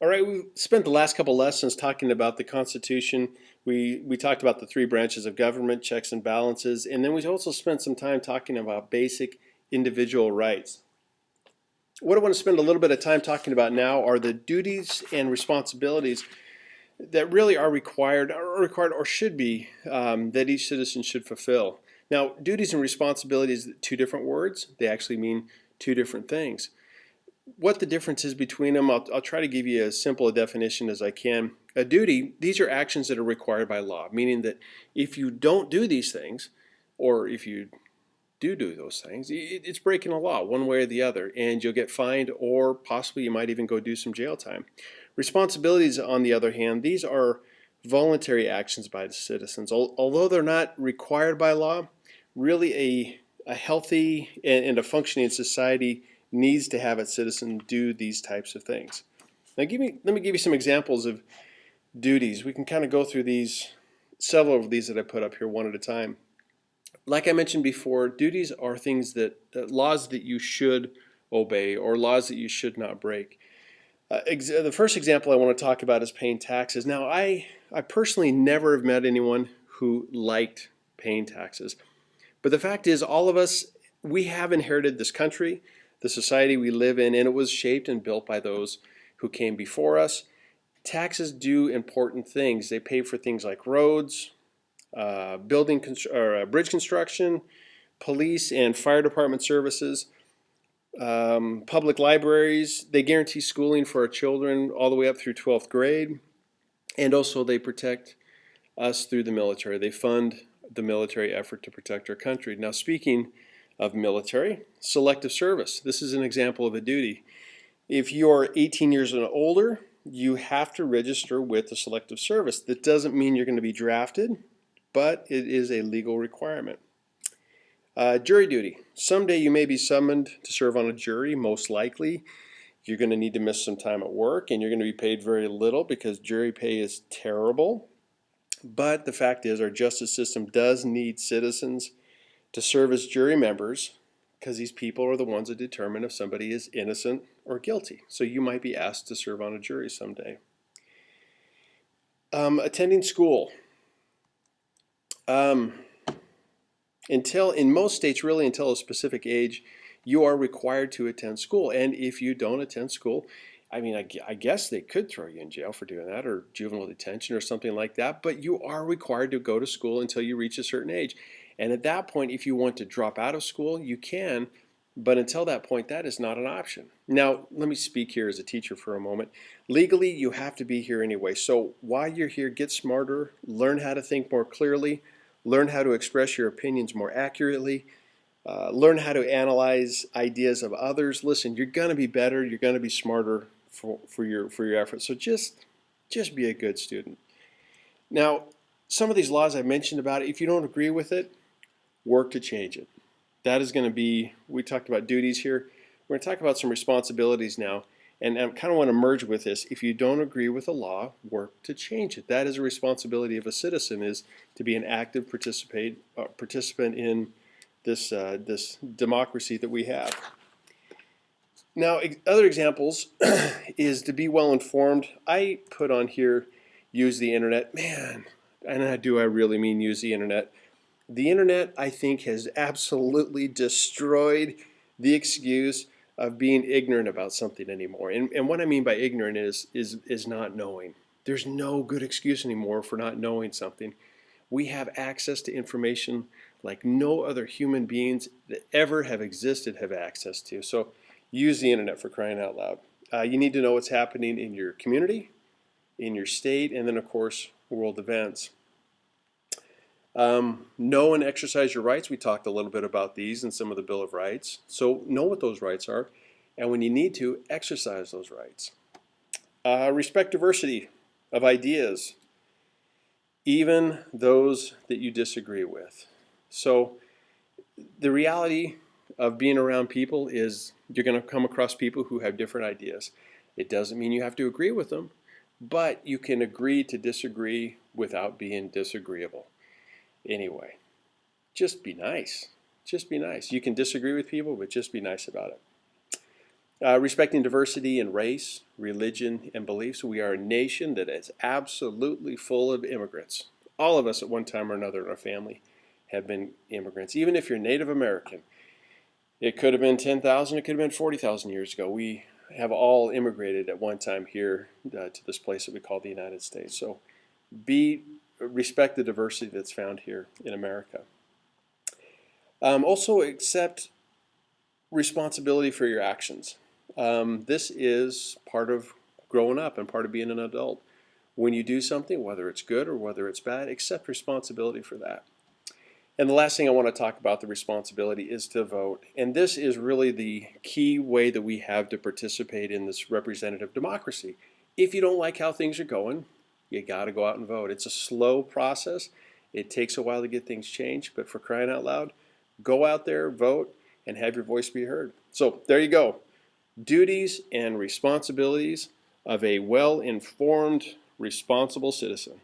All right, we spent the last couple lessons talking about the Constitution. We talked about the three branches of government, checks and balances, and then we also spent some time talking about basic individual rights. What I want to spend a little bit of time talking about now are the duties and responsibilities that really are required or should be that each citizen should fulfill. Now, duties and responsibilities, two different words. They actually mean two different things. What the difference is between them, I'll try to give you as simple a definition as I can. A duty, these are actions that are required by law, meaning that if you don't do these things, or if you do those things, it's breaking a law one way or the other, and you'll get fined, or possibly you might even go do some jail time. Responsibilities, on the other hand, these are voluntary actions by the citizens. Although they're not required by law, really a healthy and a functioning society needs to have its citizens do these types of things. Now let me give you some examples of duties. We can kind of go through these, several of these that I put up here one at a time. Like I mentioned before, duties are things that laws that you should obey or laws that you should not break. The first example I want to talk about is paying taxes. Now, I personally never have met anyone who liked paying taxes. But the fact is, all of us, we have inherited this country, the society we live in, and it was shaped and built by those who came before us. Taxes do important things. They pay for things like roads, bridge construction, police and fire department services, public libraries. They guarantee schooling for our children all the way up through 12th grade. And also they protect us through the military. They fund the military effort to protect our country. Now, speaking of military, selective service. This is an example of a duty. If you're 18 years and older, you have to register with the selective service. That doesn't mean you're going to be drafted, but it is a legal requirement. Jury duty. Someday you may be summoned to serve on a jury. Most likely you're going to need to miss some time at work, and you're going to be paid very little because jury pay is terrible. But the fact is, our justice system does need citizens to serve as jury members because these people are the ones that determine if somebody is innocent or guilty. So you might be asked to serve on a jury someday. Attending school. In most states, really until a specific age, you are required to attend school. And if you don't attend school, I guess they could throw you in jail for doing that, or juvenile detention or something like that, but you are required to go to school until you reach a certain age. And at that point, if you want to drop out of school, you can, but until that point, that is not an option. Now, let me speak here as a teacher for a moment. Legally, you have to be here anyway. So while you're here, get smarter, learn how to think more clearly, learn how to express your opinions more accurately, learn how to analyze ideas of others. Listen, you're going to be better, you're going to be smarter for your efforts. So just be a good student. Now, some of these laws I mentioned about it, if you don't agree with it, work to change it. That is going to be, we talked about duties here. We're going to talk about some responsibilities now. And I kind of want to merge with this. If you don't agree with a law, work to change it. That is a responsibility of a citizen, is to be an active participant in this democracy that we have. Now, other examples is to be well informed. I put on here, use the internet. Man, and do I really mean use the internet? The internet, I think, has absolutely destroyed the excuse of being ignorant about something anymore. And what I mean by ignorant is not knowing. There's no good excuse anymore for not knowing something. We have access to information like no other human beings that ever have existed have access to. So use the internet, for crying out loud. You need to know what's happening in your community, in your state, and then, of course, world events. Know and exercise your rights. We talked a little bit about these in some of the Bill of Rights. So know what those rights are, and when you need to, exercise those rights. Respect diversity of ideas, even those that you disagree with. So the reality of being around people is you're going to come across people who have different ideas. It doesn't mean you have to agree with them, but you can agree to disagree without being disagreeable. Anyway, just be nice. Just be nice. You can disagree with people, but just be nice about it. Respecting diversity in race, religion, and beliefs. We are a nation that is absolutely full of immigrants. All of us at one time or another in our family have been immigrants. Even if you're Native American, it could have been 10,000, it could have been 40,000 years ago. We have all immigrated at one time here to this place that we call the United States. So respect the diversity that's found here in America. Also accept responsibility for your actions. This is part of growing up and part of being an adult. When you do something, whether it's good or whether it's bad, accept responsibility for that. And the last thing I want to talk about, the responsibility, is to vote. And this is really the key way that we have to participate in this representative democracy. If you don't like how things are going, you got to go out and vote. It's a slow process. It takes a while to get things changed, but for crying out loud, go out there, vote, and have your voice be heard. So there you go. Duties and responsibilities of a well-informed, responsible citizen.